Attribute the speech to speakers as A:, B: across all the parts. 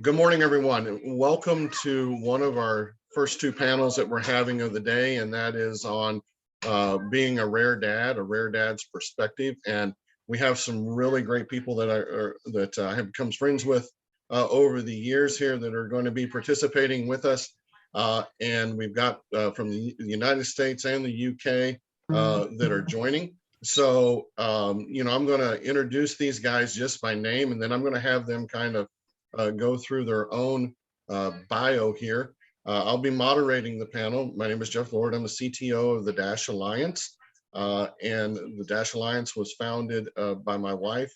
A: Good morning, everyone. Welcome to one of our first two panels that we're having of the day, and that is on being a rare dad's perspective. And we have some really great people that I have become friends with over the years here that are going to be participating with us. And we've got from the United States and the UK that are joining. So, I'm going to introduce these guys just by name, and then I'm going to have them kind of go through their own bio here. I'll be moderating the panel. My name is Jeff Lord. I'm the CTO of the Dash Alliance. And the Dash Alliance was founded by my wife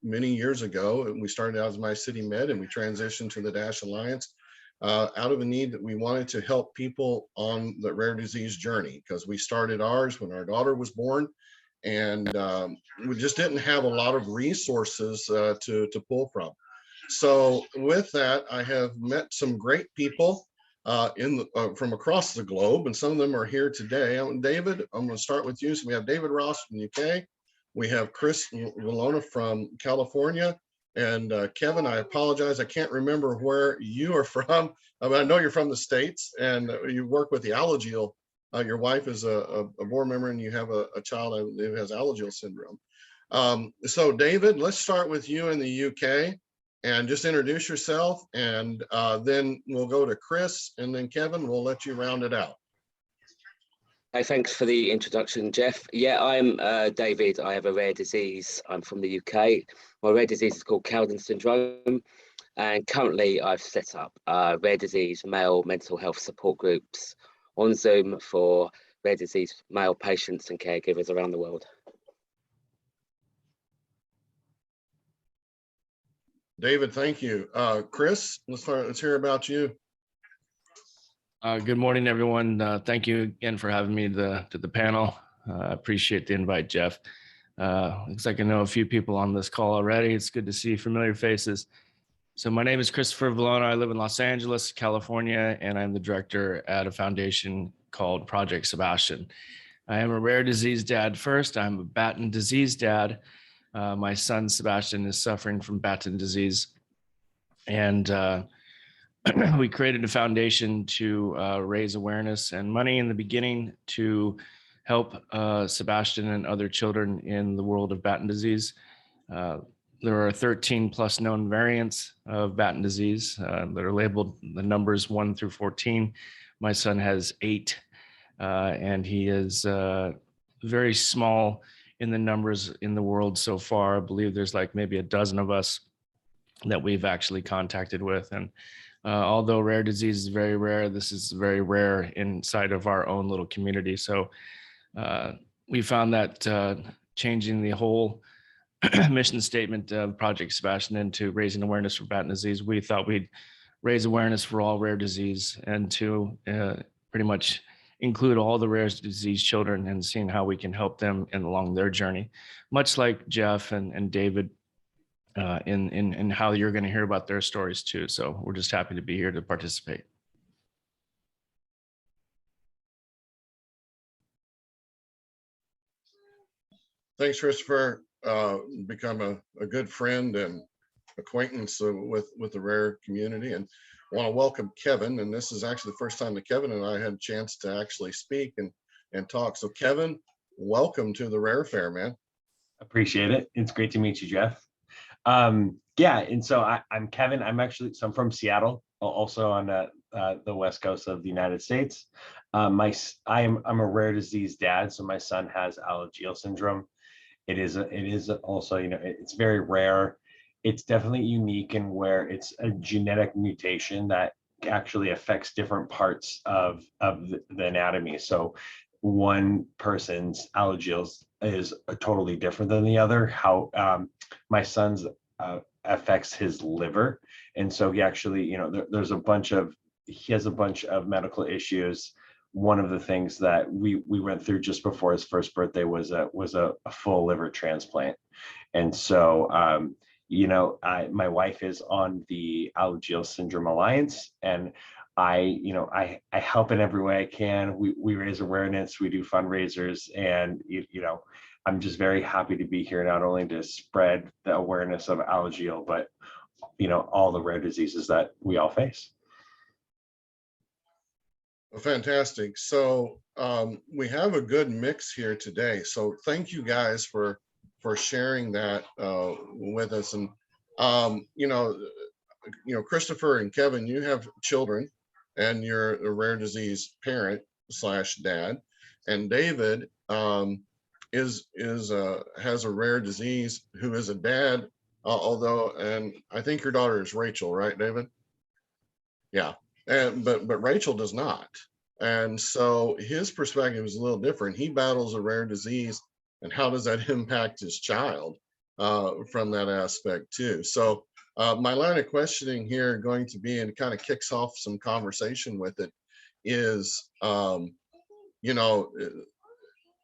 A: many years ago. And we started out as My City Med, and we transitioned to the Dash Alliance out of a need that we wanted to help people on the rare disease journey, because we started ours when our daughter was born. And we just didn't have a lot of resources to pull from. So with that, I have met some great people from across the globe, and some of them are here today. David, I'm going to start with you. So we have David Ross from the UK. We have Chris Velon from California. And Kevin, I apologize, I can't remember where you are from. I know you're from the States, and you work with the Alagille. Your wife is a board member, and you have a child who has Alagille syndrome. So David, let's start with you in the UK. And just introduce yourself, and then we'll go to Chris, and then Kevin, we'll let you round it out.
B: Hey, thanks for the introduction, Jeff. Yeah, I'm David. I have a rare disease. I'm from the UK. My rare disease is called Cowden syndrome. And currently I've set up rare disease male mental health support groups on Zoom for rare disease male patients and caregivers around the world.
A: David, thank you. Chris, let's hear about you.
C: Good morning, everyone. Thank you again for having me to the panel. I appreciate the invite, Jeff. Looks like I know a few people on this call already. It's good to see familiar faces. So my name is Christopher Velon. I live in Los Angeles, California, and I'm the director at a foundation called Project Sebastian. I am a rare disease dad first. I'm a Batten disease dad. My son, Sebastian, is suffering from Batten disease. And we created a foundation to raise awareness and money in the beginning to help Sebastian and other children in the world of Batten disease. There are 13 plus known variants of Batten disease that are labeled the numbers 1 through 14. My son has 8, and he is very small in the numbers in the world so far. I believe there's like maybe a dozen of us that we've actually contacted with. And although rare disease is very rare, this is very rare inside of our own little community. So we found that changing the whole mission statement of Project Sebastian into raising awareness for Batten disease, we thought we'd raise awareness for all rare disease and to pretty much include all the rare disease children and seeing how we can help them along their journey, much like Jeff and David in how you're going to hear about their stories too. So we're just happy to be here to participate.
A: Thanks, Christopher. Become a good friend and acquaintance with the rare community, and I want to welcome Kevin. And this is actually the first time that Kevin and I had a chance to actually speak and talk. So Kevin, welcome to the Rare Fair, man.
D: Appreciate it. It's great to meet you, Jeff. Yeah, and so I'm Kevin. I'm from Seattle, also on the west coast of the United States. I'm a rare disease dad, so my son has Alagille syndrome. It is also, it's very rare. It's definitely unique in where it's a genetic mutation that actually affects different parts of the anatomy. So one person's Alagille is totally different than the other. How my son's affects his liver, and so he actually, he has a bunch of medical issues. One of the things that we went through just before his first birthday was a full liver transplant, and so my wife is on the Alagille Syndrome Alliance, and I help in every way I can. We raise awareness, we do fundraisers, and I'm just very happy to be here, not only to spread the awareness of Alagille, but all the rare diseases that we all face.
A: Fantastic. So we have a good mix here today. So thank you guys for sharing that with us. And Christopher and Kevin, you have children, and you're a rare disease parent / dad. And David has a rare disease, who is a dad, and I think your daughter is Rachel, right, David? Yeah. But Rachel does not. And so his perspective is a little different. He battles a rare disease, and how does that impact his child from that aspect too? So my line of questioning here going to be, and it kind of kicks off some conversation with it, is a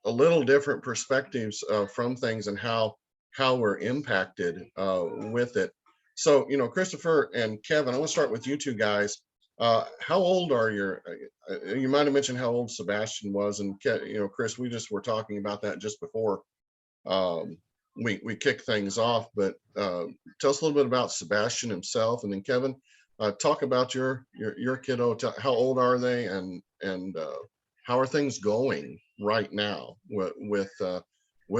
A: little different perspectives from things, and how we're impacted with it. So, Christopher and Kevin, I want to start with you two guys. How old are you might have mentioned how old Sebastian was, and Chris, we just were talking about that just before we kick things off, but tell us a little bit about Sebastian himself, and then Kevin, talk about your kiddo. How old are they, and how are things going right now with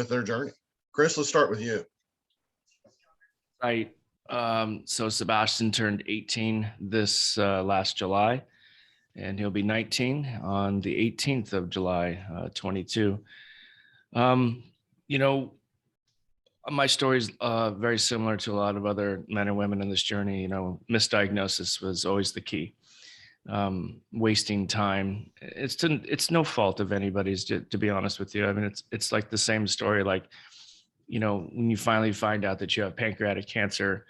A: their journey? Chris, let's start with you.
C: Right. So Sebastian turned 18 this last July, and he'll be 19 on the 18th of July, 22. My story is very similar to a lot of other men and women in this journey. Misdiagnosis was always the key. Wasting time. It's no fault of anybody's, to be honest with you. I mean, it's like the same story, like, when you finally find out that you have pancreatic cancer,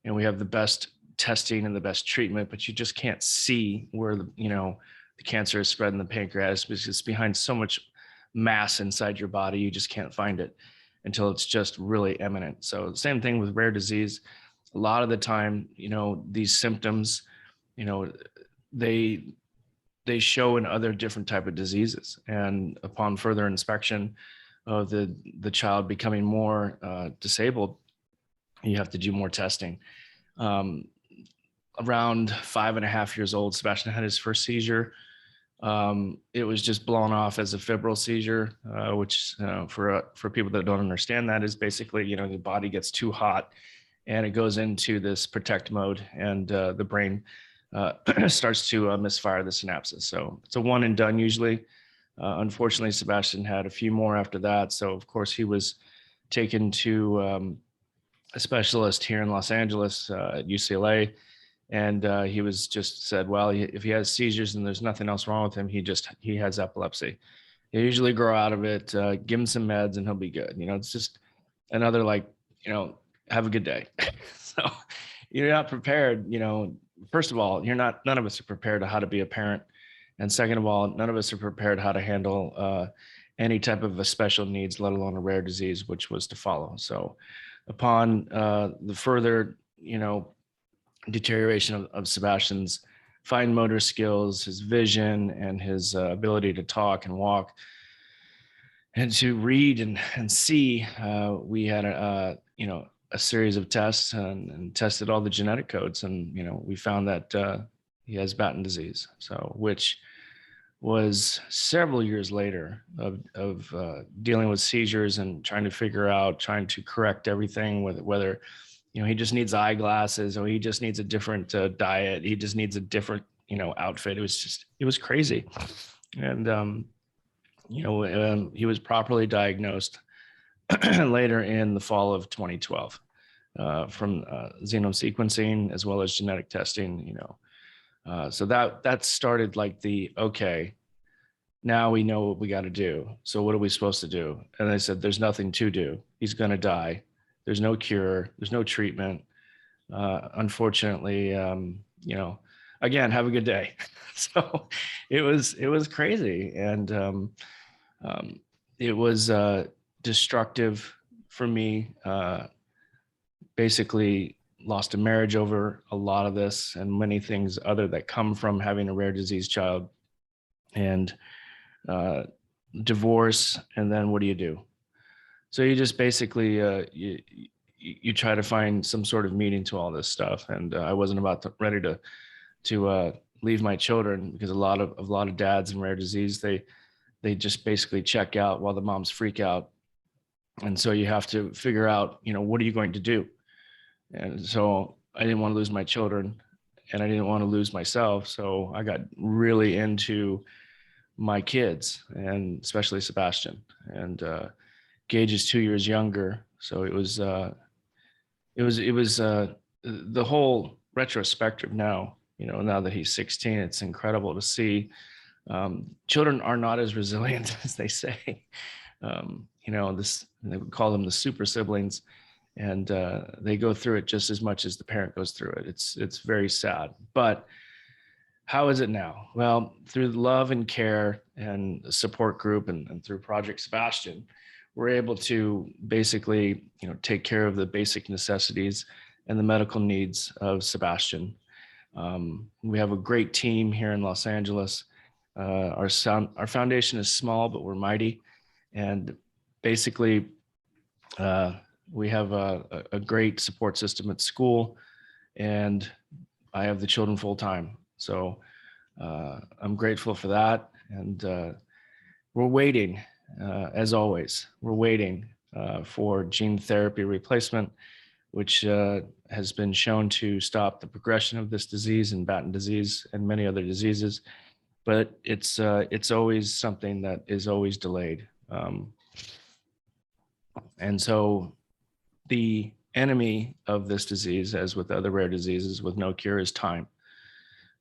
C: and we have the best testing and the best treatment, but you just can't see where the cancer is spread in the pancreas, because it's behind so much mass inside your body. You just can't find it until it's just really imminent. So same thing with rare disease. A lot of the time, these symptoms, they show in other different type of diseases. And upon further inspection of the child becoming more disabled, you have to do more testing. Around 5.5 years old, Sebastian had his first seizure. It was just blown off as a febrile seizure, which for people that don't understand, that is basically, the body gets too hot and it goes into this protect mode, and the brain starts to misfire the synapses. So it's a one and done usually. Unfortunately, Sebastian had a few more after that. So of course he was taken to a specialist here in Los Angeles at UCLA. And he was just said, well, if he has seizures and there's nothing else wrong with him, he has epilepsy. They usually grow out of it, give him some meds and he'll be good. It's just another, have a good day. So you're not prepared, first of all, none of us are prepared how to be a parent. And second of all, none of us are prepared how to handle any type of a special needs, let alone a rare disease, which was to follow. So upon the further, deterioration of Sebastian's fine motor skills, his vision, and his ability to talk and walk and to read and see, we had a series of tests and tested all the genetic codes, and we found that he has Batten disease. So which was several years later of dealing with seizures and trying to correct everything, whether he just needs eyeglasses, or he just needs a different diet. He just needs a different, outfit. It was crazy. And, he was properly diagnosed later in the fall of 2012 from genome sequencing as well as genetic testing, so that started like okay, now we know what we got to do. So what are we supposed to do? And they said, there's nothing to do. He's going to die. There's no cure. There's no treatment. Unfortunately, again, have a good day. So it was crazy. And it was destructive for me. Basically lost a marriage over a lot of this and many things other that come from having a rare disease child, and divorce. And then what do? So you just basically, you try to find some sort of meaning to all this stuff. And I wasn't ready to leave my children, because a lot of dads in rare disease, they just basically check out while the moms freak out. And so you have to figure out, what are you going to do? And so I didn't want to lose my children, and I didn't want to lose myself. So I got really into my kids, and especially Sebastian. And Gage is 2 years younger, so it was the whole retrospective now. Now that he's 16, it's incredible to see. Children are not as resilient as they say. They would call them the super siblings, and they go through it just as much as the parent goes through it. It's very sad. But how is it now? Well, through love and care and the support group, and through Project Sebastian, we're able to basically, take care of the basic necessities and the medical needs of Sebastian. We have a great team here in Los Angeles. Our foundation is small, but we're mighty. And basically, we have a great support system at school, and I have the children full time. So I'm grateful for that. And we're waiting, as always, we're waiting for gene therapy replacement, which has been shown to stop the progression of this disease and Batten disease and many other diseases. But it's always something that is always delayed. And so the enemy of this disease, as with other rare diseases with no cure, is time.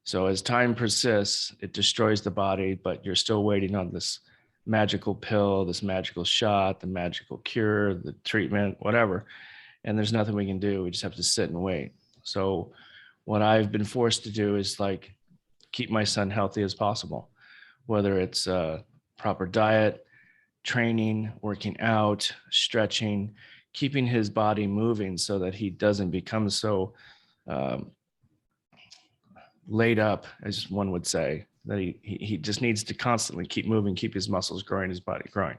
C: So as time persists, it destroys the body, but you're still waiting on this magical pill, this magical shot, the magical cure, the treatment, whatever. And there's nothing we can do. We just have to sit and wait. So what I've been forced to do is keep my son healthy as possible, whether it's proper diet, training, working out, stretching, keeping his body moving so that he doesn't become so laid up, as one would say, that he just needs to constantly keep moving, keep his muscles growing, his body growing.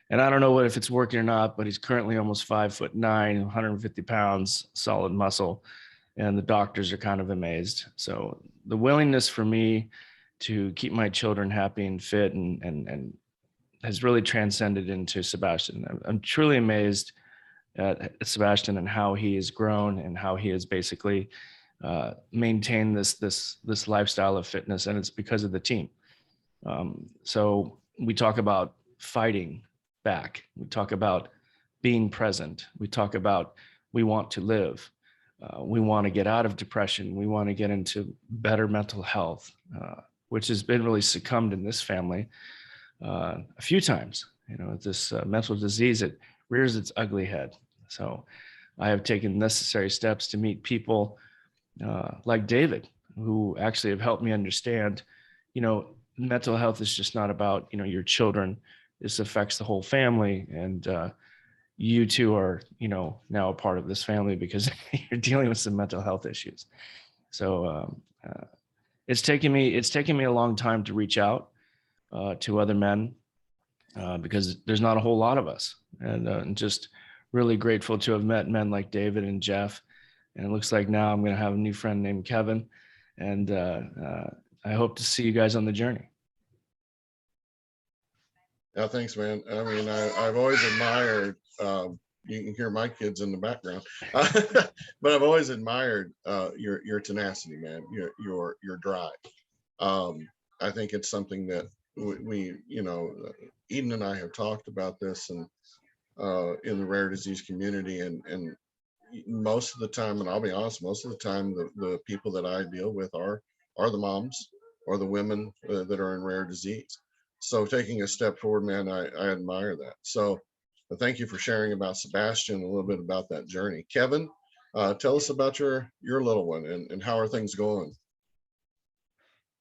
C: And I don't know if it's working or not, but he's currently almost 5'9", 150 pounds, solid muscle. And the doctors are kind of amazed. So the willingness for me to keep my children happy and fit and has really transcended into Sebastian. I'm truly amazed at Sebastian and how he has grown and how he has basically maintained this lifestyle of fitness, and it's because of the team. So we talk about fighting back. We talk about being present. We talk about we want to live. We want to get out of depression. We want to get into better mental health, which has been really succumbed in this family a few times. This mental disease, it rears its ugly head. So I have taken necessary steps to meet people like David, who actually have helped me understand, mental health is just not about, your children. This affects the whole family. And you two are, now a part of this family because you're dealing with some mental health issues. So it's taken me a long time to reach out to other men because there's not a whole lot of us, and just really grateful to have met men like David and Jeff. And it looks like now I'm going to have a new friend named Kevin, and I hope to see you guys on the journey.
A: Yeah, thanks, man. I mean, I've always admired, you can hear my kids in the background, but I've always admired your tenacity, man, your drive. I think it's something that we Eden and I have talked about this, and in the rare disease community, and most of the time, and I'll be honest, most of the time, the people that I deal with are the moms or the women that are in rare disease. So taking a step forward, man, I admire that. So thank you for sharing about Sebastian, a little bit about that journey. Kevin, tell us about your little one and how are things going?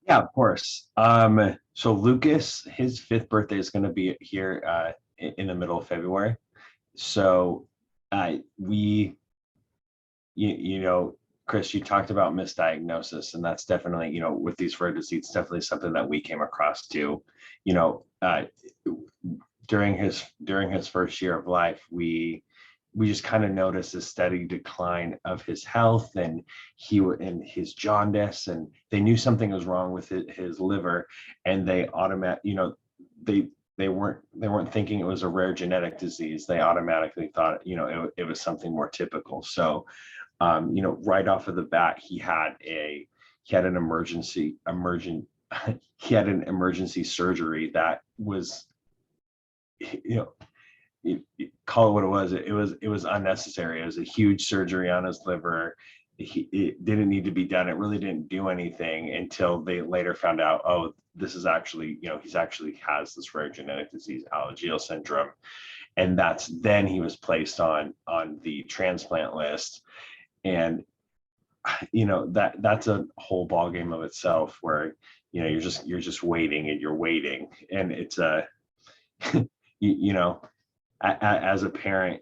D: Yeah, of course. So Lucas, his 5th birthday is going to be here in the middle of February. So Chris, you talked about misdiagnosis, and that's definitely, with these rare diseases, definitely something that we came across too. During his first year of life, we we just kind of noticed a steady decline of his health, and his jaundice, and they knew something was wrong with his liver, and they weren't thinking it was a rare genetic disease. They automatically thought, it was something more typical. So, right off of the bat, he had an emergency surgery that was, call it what it was. It was unnecessary. It was a huge surgery on his liver. It didn't need to be done. It really didn't do anything until they later found out, oh, this is actually, he's actually has this rare genetic disease, Alagille syndrome. And then he was placed on the transplant list. And, that's a whole ball game of itself, where, you're just waiting and you're waiting. And it's as a parent,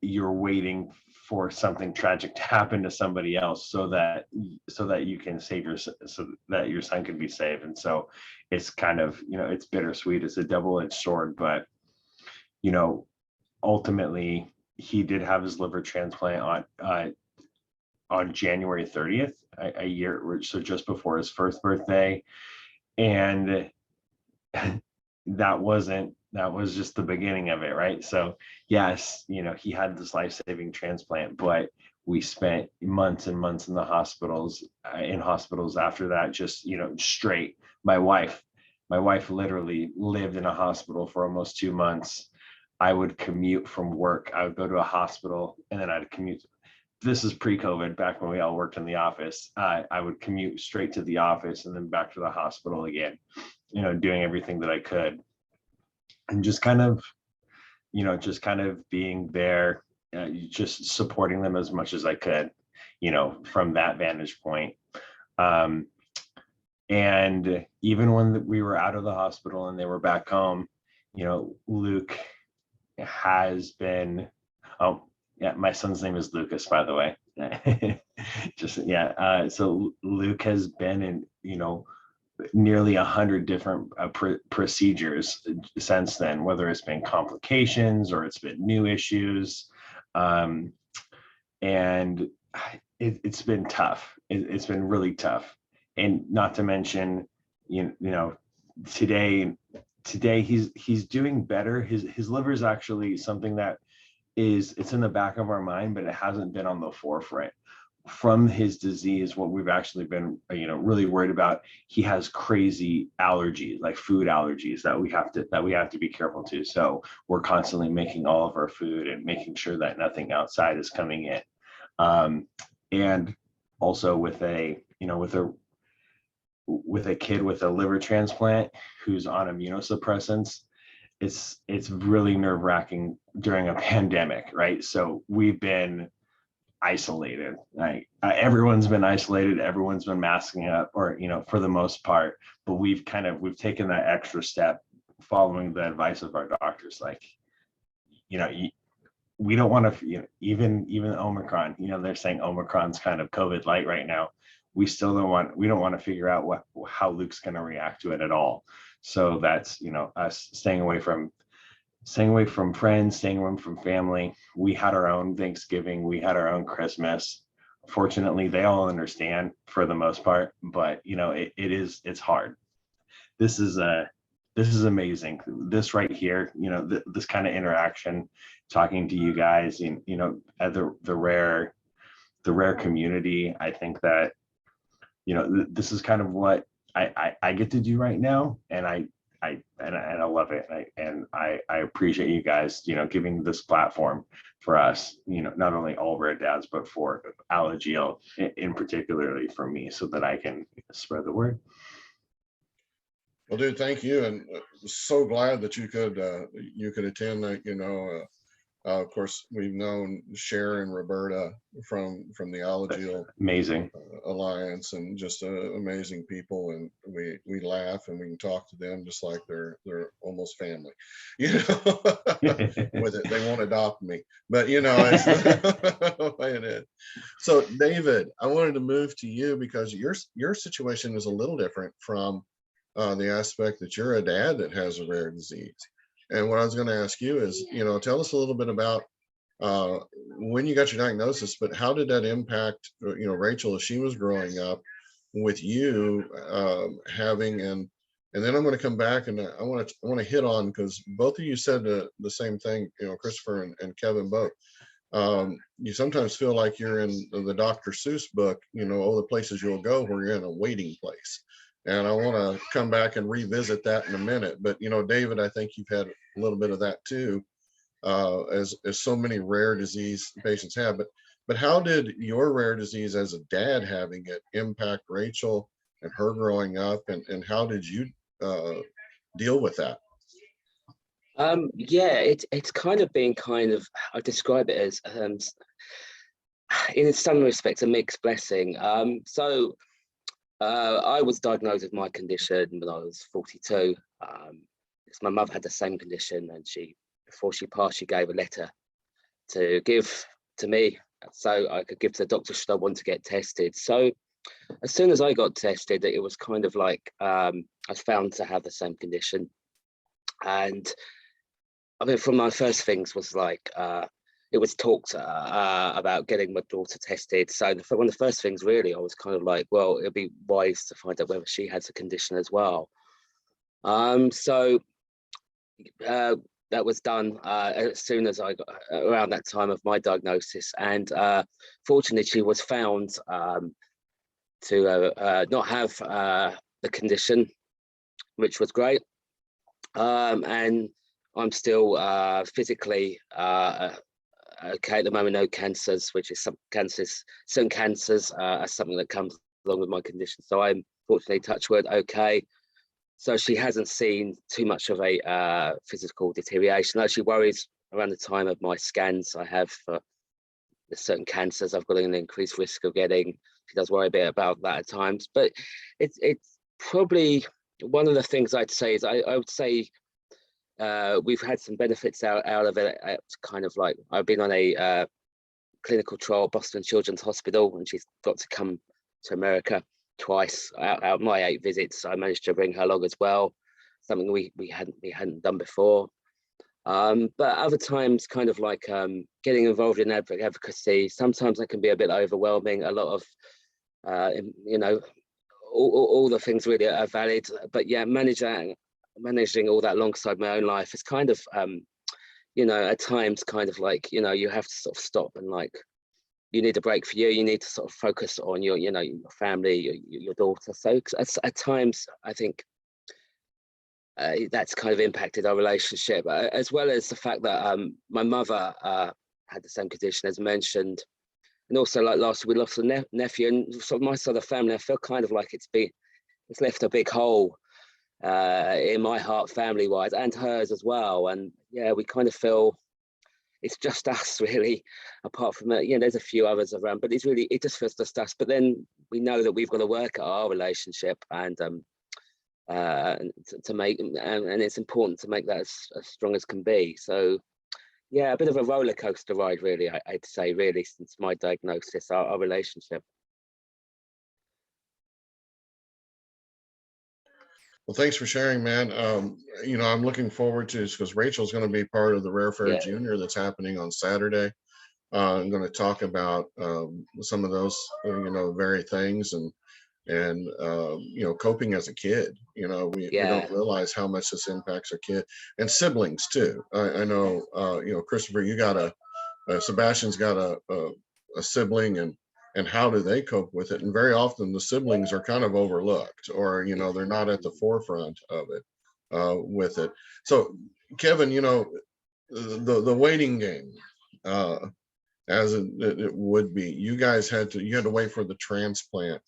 D: you're waiting for something tragic to happen to somebody else so that you can so that your son can be saved. And so it's kind of, it's bittersweet. It's a double-edged sword, but ultimately he did have his liver transplant on January 30th, a year, so just before his first birthday. And that was just the beginning of it, right? So yes, he had this life-saving transplant, but we spent months and months in the hospitals after that, just, straight. My wife literally lived in a hospital for almost 2 months. I would commute from work. I would go to a hospital and then I'd commute. This is pre-COVID, back when we all worked in the office. I would commute straight to the office and then back to the hospital again, doing everything that I could. And just kind of being there, just supporting them as much as I could, from that vantage point. And even when we were out of the hospital and they were back home, Luke has been, my son's name is Lucas, by the way. So Luke has been in, nearly 100 different procedures since then, whether it's been complications or it's been new issues. And it's been tough. It's been really tough. And not to mention, today he's doing better. His liver is actually something that it's in the back of our mind, but it hasn't been on the forefront. From his disease, what we've actually been, really worried about, he has crazy allergies, like food allergies that we have to be careful to. So we're constantly making all of our food and making sure that nothing outside is coming in. And also with a kid with a liver transplant who's on immunosuppressants, it's really nerve-wracking during a pandemic, right? So we've been isolated. Like everyone's been isolated, everyone's been masking up, or for the most part. But we've taken that extra step, following the advice of our doctors. Like, we don't want to, even Omicron. They're saying Omicron's kind of COVID light right now. We don't want to figure out how Luke's going to react to it at all. So that's us staying away from friends, staying away from family. We had our own Thanksgiving, we had our own Christmas. Fortunately, they all understand for the most part, but it's hard. This is amazing. This right here, this kind of interaction, talking to you guys, at the rare community. I think that, this is kind of what I get to do right now, and I love it. I appreciate you guys, giving this platform for us, not only all rare dads, but for Alagille in particularly for me, so that I can spread the word.
A: Well, dude, thank you, and so glad that you could attend that. Of course, we've known Cher and Roberta from the Alagille
D: amazing
A: Alliance, and just amazing people, and we laugh and we can talk to them just like they're almost family, with it. They won't adopt me, but it's the way it is. So David, I wanted to move to you because your situation is a little different from the aspect that you're a dad that has a rare disease. And what I was going to ask you is, tell us a little bit about when you got your diagnosis, but how did that impact, Rachel, as she was growing up with you, having, and then I'm going to come back and I want to hit on, because both of you said the same thing, Christopher and Kevin both. You sometimes feel like you're in the Dr. Seuss book, all the places you'll go where you're in a waiting place. And I want to come back and revisit that in a minute. But, David, I think you've had a little bit of that too, as so many rare disease patients have. But how did your rare disease as a dad having it impact Rachel and her growing up? And how did you deal with that?
B: Yeah, it's kind of been I describe it as in some respects a mixed blessing. So I was diagnosed with my condition when I was 42. Because my mother had the same condition, and before she passed, she gave a letter to give to me so I could give to the doctor should I want to get tested. So as soon as I got tested, it was kind of like I was found to have the same condition. And I mean, from my first things was like, it was talked about getting my daughter tested. So one of the first things really, I was kind of like, well, it'd be wise to find out whether she has a condition as well. So that was done as soon as I got around that time of my diagnosis. And fortunately, she was found to not have the condition, which was great. And I'm still physically okay at the moment. No cancers, which is certain cancers are something that comes along with my condition. So I'm fortunately, touch wood, okay. So she hasn't seen too much of a physical deterioration. Though she worries around the time of my scans I have for the certain cancers I've got an increased risk of getting. She does worry a bit about that at times. But it's probably one of the things I'd say is I would say we've had some benefits out of it. It's kind of like I've been on a clinical trial at Boston Children's Hospital, and she's got to come to America twice out of my 8 visits. I managed to bring her along as well, something we hadn't done before. But other times, kind of like getting involved in advocacy, sometimes that can be a bit overwhelming. A lot of all the things really are valid, but yeah, managing all that alongside my own life is kind of at times kind of like you have to sort of stop and like you need a break for you. You need to sort of focus on your your family, your daughter. So at times I think that's kind of impacted our relationship, as well as the fact that my mother had the same condition as mentioned, and also like last week we lost a nephew, and sort of my side of the family. I feel kind of like it's left a big hole in my heart, family wise, and hers as well. And yeah, we kind of feel it's just us really, apart from there's a few others around, but it just feels just us. But then we know that we've got to work at our relationship and to make, and it's important to make that as strong as can be. So yeah, a bit of a roller coaster ride really, I'd say, really, since my diagnosis, our relationship.
A: Well, thanks for sharing, man. I'm looking forward to this because Rachel's going to be part of the Rare Fair Junior that's happening on Saturday. I'm going to talk about some of those, very things and coping as a kid. We don't realize how much this impacts our kid and siblings too. I know, Christopher, you got Sebastian's got a sibling, and how do they cope with it? And very often the siblings are kind of overlooked, or they're not at the forefront of it with it. So Kevin, the waiting game, as it would be, you guys had to wait for the transplant,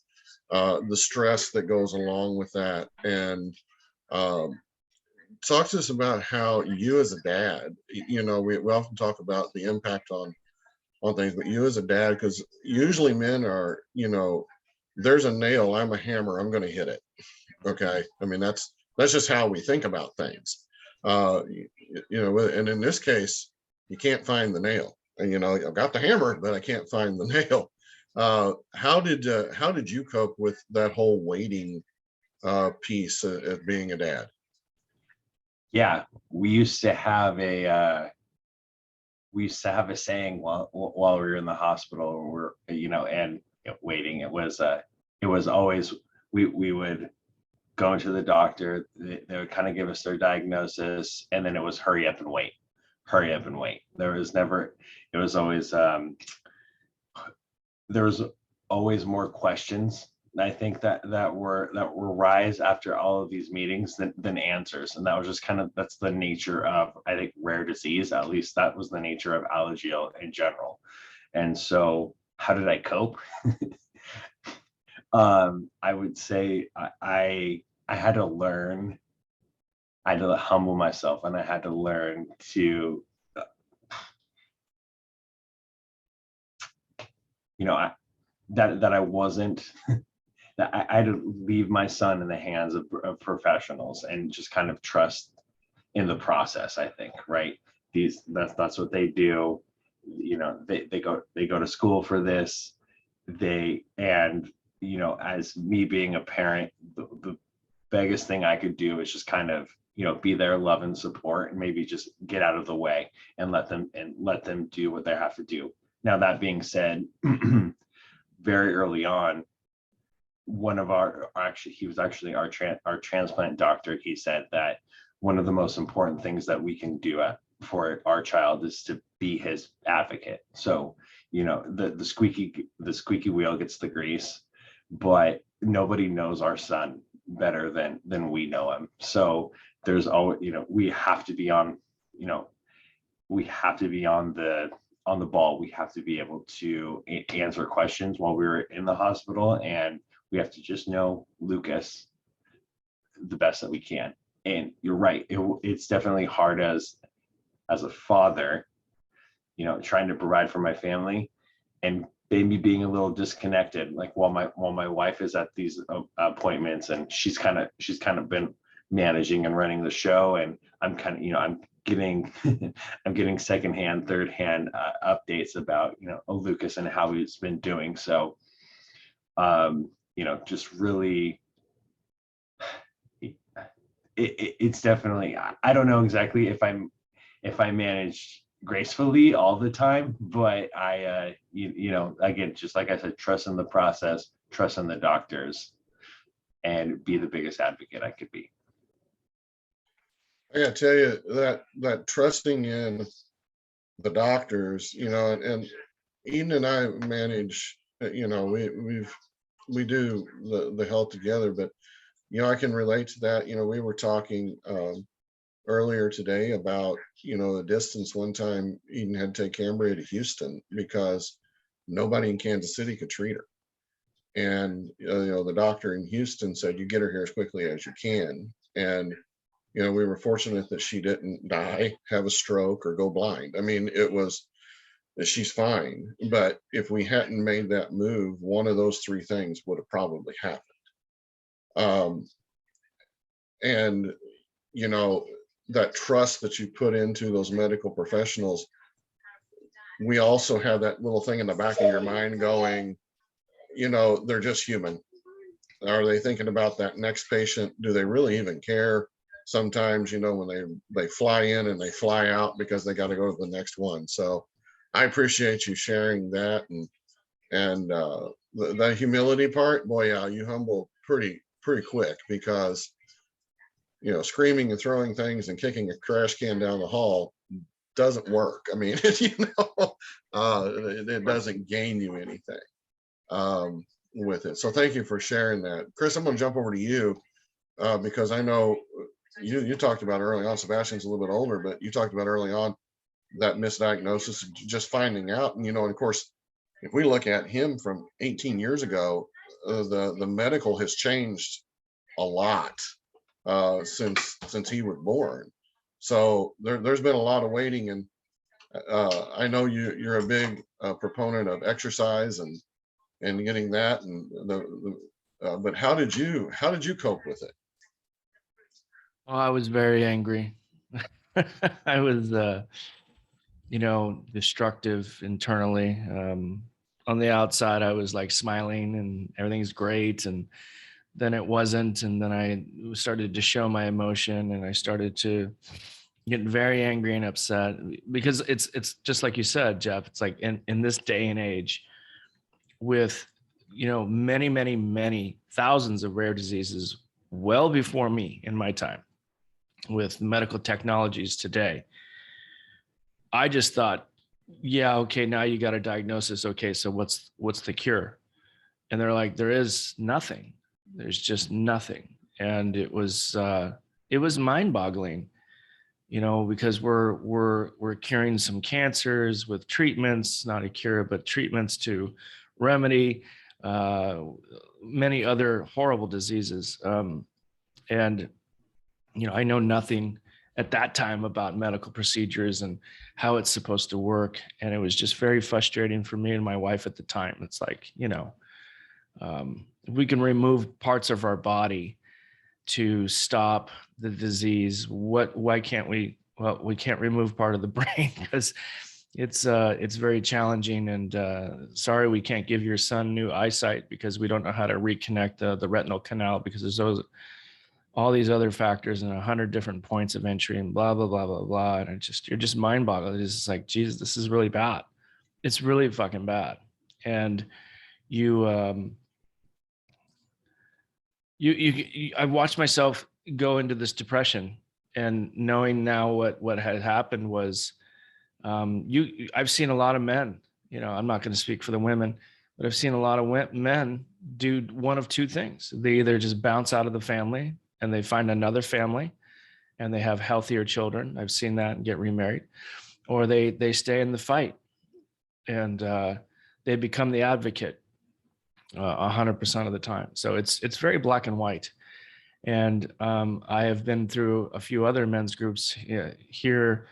A: the stress that goes along with that, and talk to us about how you as a dad, we often talk about the impact on things, but you as a dad, because usually men are, there's a nail, I'm a hammer, I'm going to hit it. Okay. I mean, that's just how we think about things. And in this case, you can't find the nail, and, I've got the hammer, but I can't find the nail. How did you cope with that whole waiting piece of being a dad?
D: Yeah, we used to have we used to have a saying while we were in the hospital, we're, and waiting. It was always, we would go to the doctor, they would kind of give us their diagnosis, and then it was hurry up and wait, hurry up and wait. There was never, it was always, there was always more questions. I think that were rise after all of these meetings than answers. And that was just that's the nature of, I think, rare disease. At least that was the nature of Alagille in general. And so how did I cope? I would say I had to learn, I had to humble myself, and I had to learn to, that I wasn't, that I had to leave my son in the hands of professionals and just kind of trust in the process. I think, right? That's what they do. They go to school for this. As me being a parent, the biggest thing I could do is just kind of, be their love and support, and maybe just get out of the way and let them do what they have to do. Now, that being said, very early on, he was actually our transplant doctor. He said that one of the most important things that we can do for our child is to be his advocate. So, the squeaky wheel gets the grease, but nobody knows our son better than we know him. So there's always, we have to be on, on the ball. We have to be able to answer questions while we were in the hospital, and we have to just know Lucas the best that we can. And you're right, it's definitely hard as a father, trying to provide for my family and maybe being a little disconnected, like while my wife is at these appointments, and she's kind of been managing and running the show, and I'm kind of, I'm getting I'm getting secondhand, thirdhand updates about Lucas and how he's been doing. So just really, it's definitely, I don't know exactly if I managed gracefully all the time, but I again, just like I said, trust in the process, trust in the doctors, and be the biggest advocate I could be.
A: I gotta tell you that trusting in the doctors, and Eden and I manage, we do the health together, but I can relate to that. We were talking earlier today about the distance. One time Eden had to take Cambria to Houston because nobody in Kansas City could treat her, and the doctor in Houston said, you get her here as quickly as you can. And we were fortunate that she didn't die, have a stroke, or go blind. I mean, she's fine. But if we hadn't made that move, one of those three things would have probably happened. And that trust that you put into those medical professionals, we also have that little thing in the back of your mind going, they're just human. Are they thinking about that next patient? Do they really even care? Sometimes, when they fly in and they fly out because they got to go to the next one. So I appreciate you sharing that, and the humility part. Boy, yeah, you humble pretty quick, because screaming and throwing things and kicking a trash can down the hall doesn't work. I mean, it doesn't gain you anything with it. So thank you for sharing that. Chris, I'm going to jump over to you because I know you talked about early on. Sebastian's a little bit older, but you talked about early on that misdiagnosis, just finding out. And of course, if we look at him from 18 years ago, the medical has changed a lot since he was born. So there's been a lot of waiting, and I know you're a big proponent of exercise and getting that, and but how did you cope with it?
C: Oh, I was very angry. I was, destructive internally. On the outside, I was like smiling and everything's great. And then it wasn't. And then I started to show my emotion, and I started to, getting very angry and upset because it's just like you said, Jeff. It's like in this day and age, with many thousands of rare diseases well before me in my time, with medical technologies today, I just thought, yeah, okay, now you got a diagnosis. Okay, so what's the cure? And they're like, there is nothing. There's just nothing. And it was mind-boggling, because we're curing some cancers with treatments, not a cure, but treatments to remedy many other horrible diseases. And I know nothing at that time about medical procedures and how it's supposed to work. And it was just very frustrating for me and my wife at the time. It's like, if we can remove parts of our body to stop the disease, why can't we? Well, we can't remove part of the brain because it's very challenging. And sorry, we can't give your son new eyesight because we don't know how to reconnect the retinal canal, because there's all these other factors and 100 different points of entry and blah, blah, blah, blah, blah. And you're just mind boggled. It's just like, Jesus, this is really bad. It's really fucking bad. And I watched myself go into this depression, and knowing now what had happened was, I've seen a lot of men, I'm not going to speak for the women, but I've seen a lot of men do one of two things. They either just bounce out of the family and they find another family and they have healthier children. I've seen that, and get remarried, or they stay in the fight and they become the advocate 100% of the time. So it's very black and white. And I have been through a few other men's groups here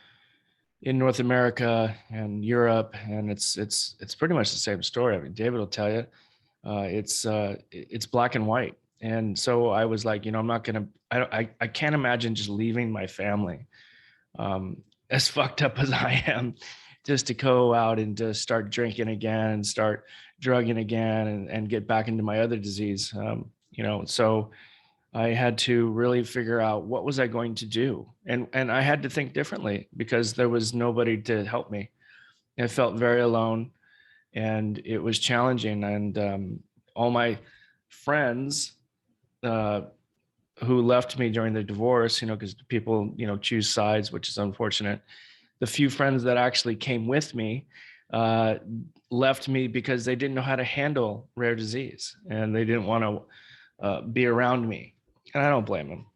C: in North America and Europe, and it's pretty much the same story. I mean, David will tell you, it's black and white. And so I was like, I'm not gonna. I can't imagine just leaving my family, as fucked up as I am, just to go out and just start drinking again and start drugging again and get back into my other disease. So I had to really figure out what was I going to do. And I had to think differently because there was nobody to help me. I felt very alone, and it was challenging. And all my friends who left me during the divorce, because people, choose sides, which is unfortunate. The few friends that actually came with me left me because they didn't know how to handle rare disease, and they didn't want to be around me. And I don't blame them.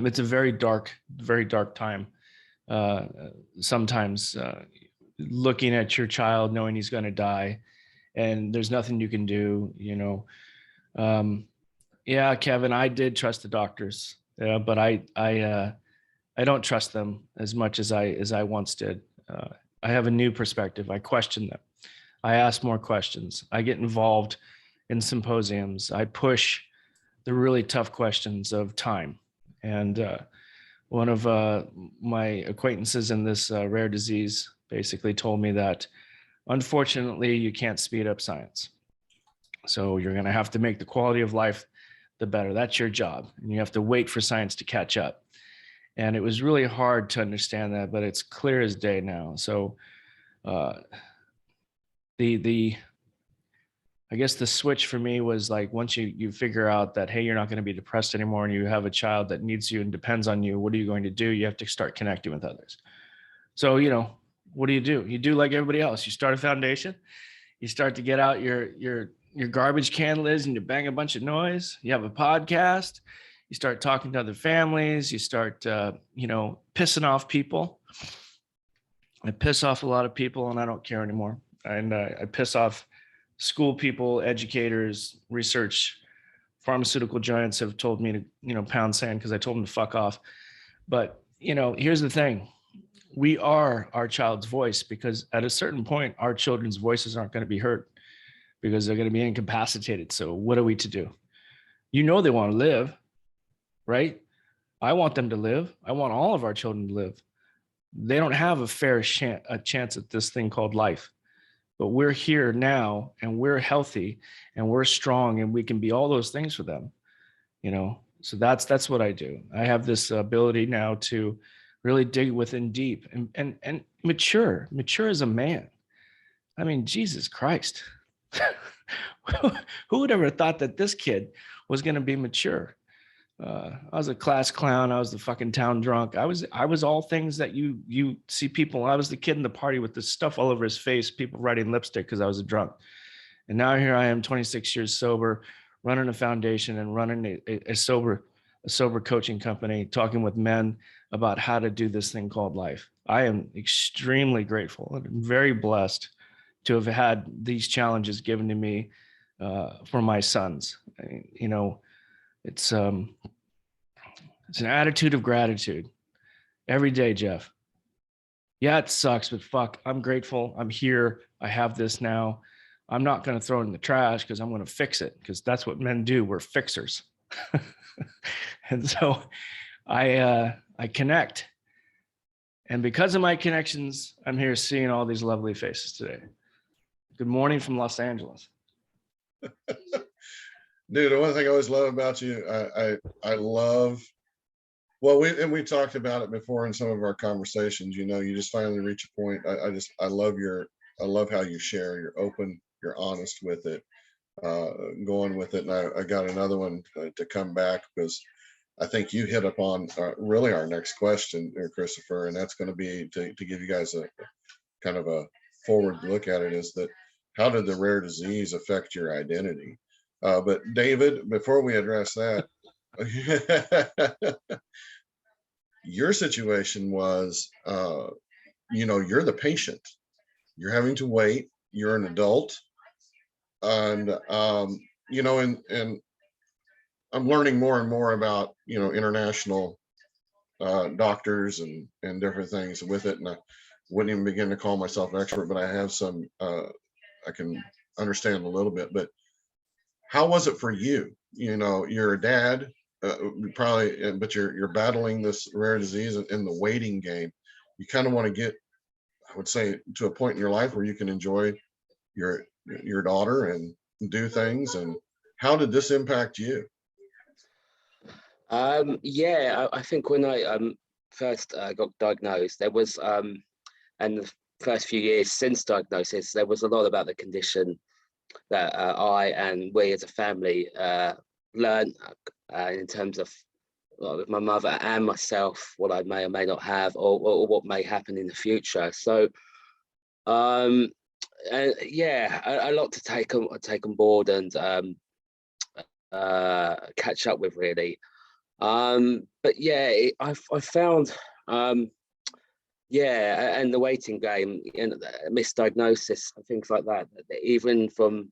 C: It's a very dark time. Sometimes looking at your child, knowing he's going to die, and there's nothing you can do, yeah, Kevin, I did trust the doctors, but I don't trust them as much as I once did. I have a new perspective. I question them. I ask more questions. I get involved in symposiums. I push the really tough questions of time. And one of my acquaintances in this rare disease basically told me that, unfortunately, you can't speed up science. So you're going to have to make the quality of life the better. That's your job. And you have to wait for science to catch up. And it was really hard to understand that, but it's clear as day now. So I guess the switch for me was like, once you figure out that, hey, you're not going to be depressed anymore, and you have a child that needs you and depends on you, what are you going to do? You have to start connecting with others. So, what do? You do like everybody else. You start a foundation. You start to get out your garbage can lids and you bang a bunch of noise. You have a podcast. You start talking to other families. You start, pissing off people. I piss off a lot of people, and I don't care anymore. And I piss off school people, educators, research, pharmaceutical giants have told me to, pound sand because I told them to fuck off. But, here's the thing. We are our child's voice, because at a certain point, our children's voices aren't going to be heard because they're going to be incapacitated. So what are we to do? They want to live, right? I want them to live. I want all of our children to live. They don't have a fair chance at this thing called life. But we're here now, and we're healthy, and we're strong, and we can be all those things for them, So that's what I do. I have this ability now to really dig within deep and mature as a man. I mean, Jesus Christ. Who would ever thought that this kid was going to be mature? I was a class clown. I was the fucking town drunk. I was all things that you see people. I was the kid in the party with the stuff all over his face, people writing lipstick because I was a drunk. And now here I am, 26 years sober, running a foundation and running a sober coaching company, talking with men about how to do this thing called life. I am extremely grateful and very blessed to have had these challenges given to me for my sons. You know, it's an attitude of gratitude every day, Jeff. Yeah, it sucks, but fuck, I'm grateful. I'm here. I have this now. I'm not going to throw it in the trash because I'm going to fix it, because that's what men do. We're fixers. And so I connect. And because of my connections, I'm here seeing all these lovely faces today. Good morning from Los Angeles.
A: Dude, the one thing I always love about you, I love, well, we talked about it before in some of our conversations. You know, you just finally reach a point. I love how you share. You're open, you're honest with it, going with it. And I got another one to come back, because I think you hit upon really our next question, Christopher, and that's going to be to give you guys a kind of a forward look at it, is that how did the rare disease affect your identity? But David, before we address that, your situation was, you know, you're the patient. You're having to wait. You're an adult, and you know, and I'm learning more and more about, you know, international doctors and different things with it, and I wouldn't even begin to call myself an expert, but I have some. I can understand a little bit. But how was it for you? You know, you're a dad, probably, but you're battling this rare disease in the waiting game. You kind of want to get, I would say, to a point in your life where you can enjoy your daughter and do things. And how did this impact you?
B: Yeah, I think when I first got diagnosed, there was, and the first few years since diagnosis, there was a lot about the condition that I and we as a family learned in terms of, well, with my mother and myself, what I may or may not have, or what may happen in the future. So, yeah, a lot to take on board and catch up with, really. But yeah, I found, yeah, and the waiting game, and misdiagnosis and things like that, even from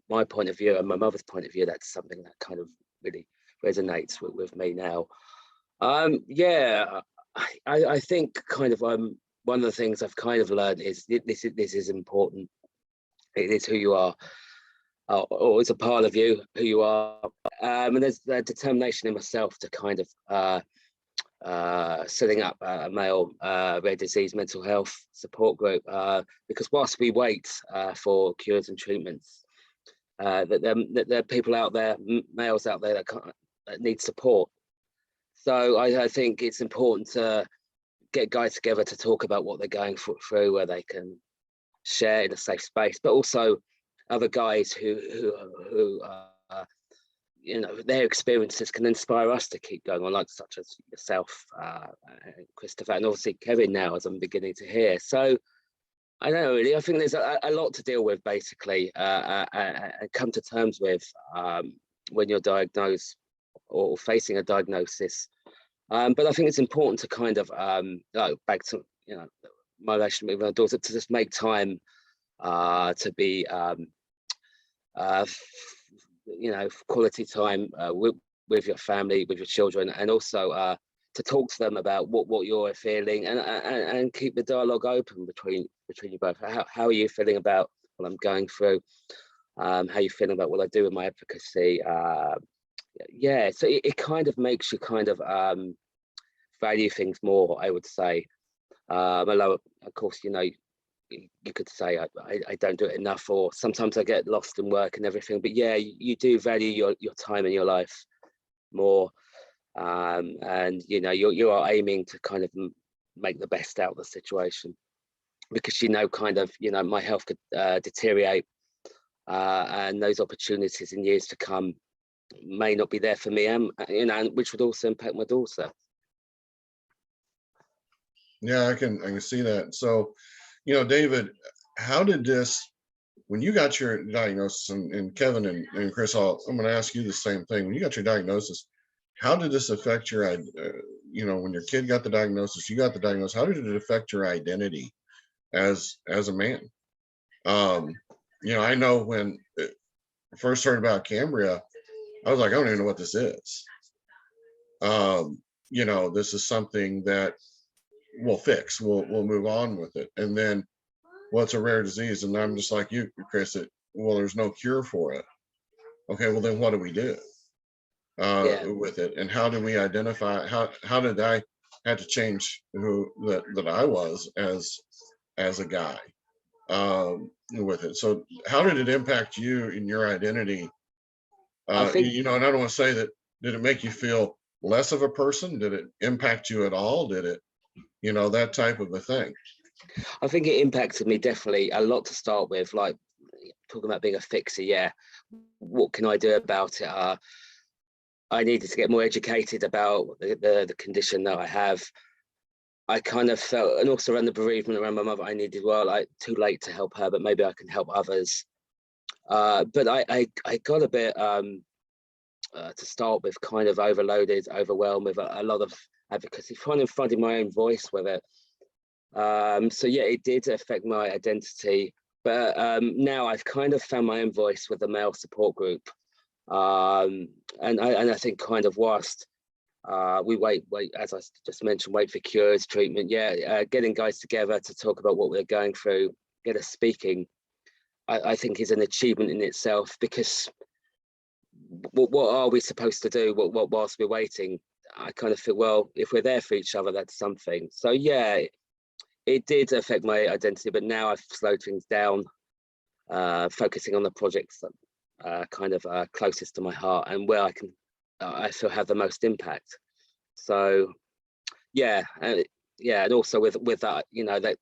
B: my point of view and my mother's point of view, that's something that kind of really resonates with me now. Yeah, I think kind of one of the things I've kind of learned is this is important. It is who you are, or it's a part of you, who you are, and there's a determination in myself to kind of setting up a male rare disease mental health support group, because whilst we wait for cures and treatments, that there are people out there, males out there that need support. So I think it's important to get guys together to talk about what they're going through, where they can share in a safe space, but also other guys who you know, their experiences can inspire us to keep going on, like such as yourself, Christopher, and obviously Kevin now, as I'm beginning to hear. So I don't know, really, I think there's a lot to deal with, basically, and come to terms with when you're diagnosed or facing a diagnosis. But I think it's important to kind of, like, back to, you know, my relationship with my daughter, to just make time to be, you know, quality time with your family, with your children, and also to talk to them about what you're feeling, and keep the dialogue open between you both. How are you feeling about what I'm going through? How are you feeling about what I do with my advocacy? Yeah, so it kind of makes you kind of value things more, I would say. Although, of course, you know, you could say I don't do it enough, or sometimes I get lost in work and everything. But yeah, you do value your time and your life more. And you are aiming to kind of make the best out of the situation, because my health could deteriorate, and those opportunities in years to come may not be there for me, and which would also impact my daughter.
A: Yeah, I can see that. So, David, how did this, when you got your diagnosis, and Kevin and Chris, I'm going to ask you the same thing. When you got your diagnosis, how did this affect your, when your kid got the diagnosis, you got the diagnosis, how did it affect your identity as a man? I know when I first heard about Cambria, I was like, I don't even know what this is. This is something that we'll fix. We'll move on with it. And then, well, it's a rare disease. And I'm just like you, Chris, there's no cure for it. Okay, well then what do we do with it? And how do we identify, how did I had to change who that I was as a guy with it? So how did it impact you in your identity?
B: I think,
A: and I don't want to say that, did it make you feel less of a person? Did it impact you at all? Did it, that type of a thing?
B: I think it impacted me definitely a lot to start with, like talking about being a fixer. Yeah. What can I do about it? I needed to get more educated about the condition that I have. I kind of felt, and also around the bereavement around my mother, I needed, too late to help her, but maybe I can help others. But I got a bit, to start with, kind of overwhelmed with a lot of advocacy, finding my own voice with it. So yeah, it did affect my identity, but now I've kind of found my own voice with the male support group, and I think kind of whilst we wait, as I just mentioned, wait for cures, treatment. Yeah, getting guys together to talk about what we're going through, get us speaking, I think is an achievement in itself, because what are we supposed to do whilst we're waiting? I kind of feel, well, if we're there for each other, that's something. So yeah, it did affect my identity, but now I've slowed things down, focusing on the projects that kind of closest to my heart and where I feel have the most impact. So yeah, and also with that, that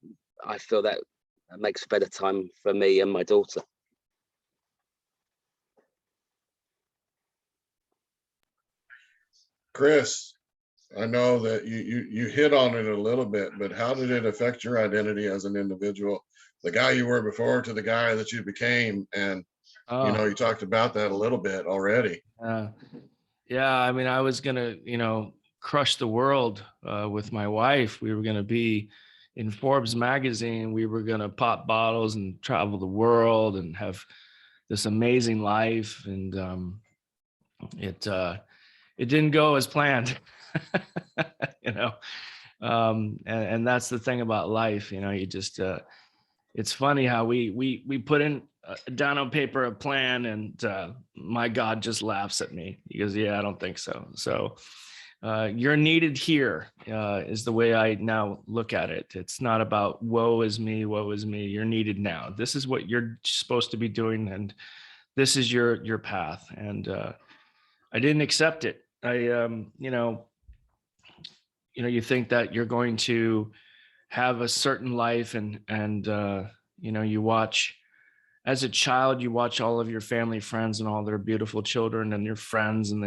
B: I feel that makes a better time for me and my daughter.
A: Chris, I know that you hit on it a little bit, but how did it affect your identity as an individual? The guy you were before to the guy that you became, and you talked about that a little bit already.
C: Yeah, I mean, I was gonna, crush the world with my wife. We were gonna be in Forbes magazine. We were gonna pop bottles and travel the world and have this amazing life. And it didn't go as planned. And that's the thing about life. You just it's funny how we put in down on paper a plan, and my God just laughs at me. He goes, yeah, I don't think so. So you're needed here is the way I now look at it. It's not about woe is me. You're needed now. This is what you're supposed to be doing, and this is your path. And I didn't accept it. You think that you're going to have a certain life, and you watch, as a child, you watch all of your family friends and all their beautiful children and your friends, and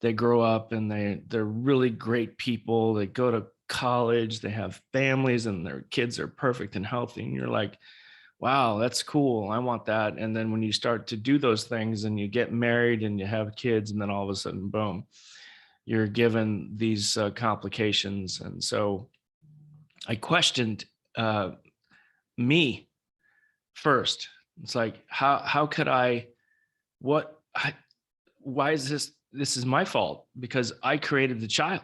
C: they grow up and they're really great people. They go to college, they have families, and their kids are perfect and healthy. And you're like, wow, that's cool. I want that. And then when you start to do those things and you get married and you have kids, and then all of a sudden, boom, you're given these complications. And so I questioned me first. It's like, how could why is this is my fault, because I created the child.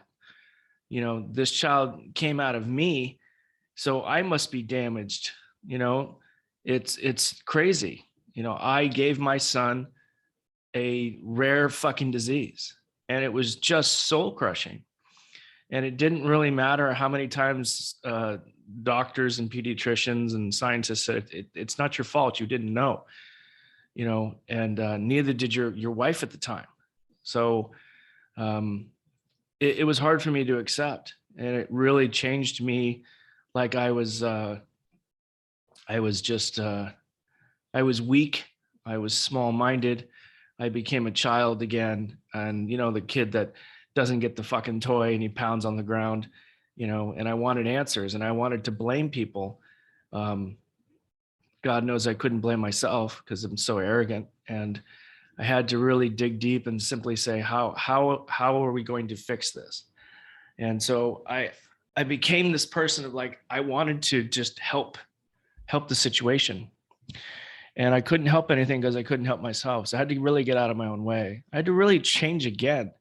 C: This child came out of me, so I must be damaged. It's crazy. I gave my son a rare fucking disease, and it was just soul crushing. And it didn't really matter how many times doctors and pediatricians and scientists said it's not your fault, you didn't know, and neither did your wife at the time. So it was hard for me to accept, and it really changed me. Like I was just, I was weak. I was small-minded. I became a child again. And, the kid that doesn't get the fucking toy and he pounds on the ground, and I wanted answers and I wanted to blame people. God knows I couldn't blame myself because I'm so arrogant. And I had to really dig deep and simply say, how are we going to fix this? And so I became this person of like, I wanted to just help the situation. And I couldn't help anything because I couldn't help myself. So I had to really get out of my own way. I had to really change again.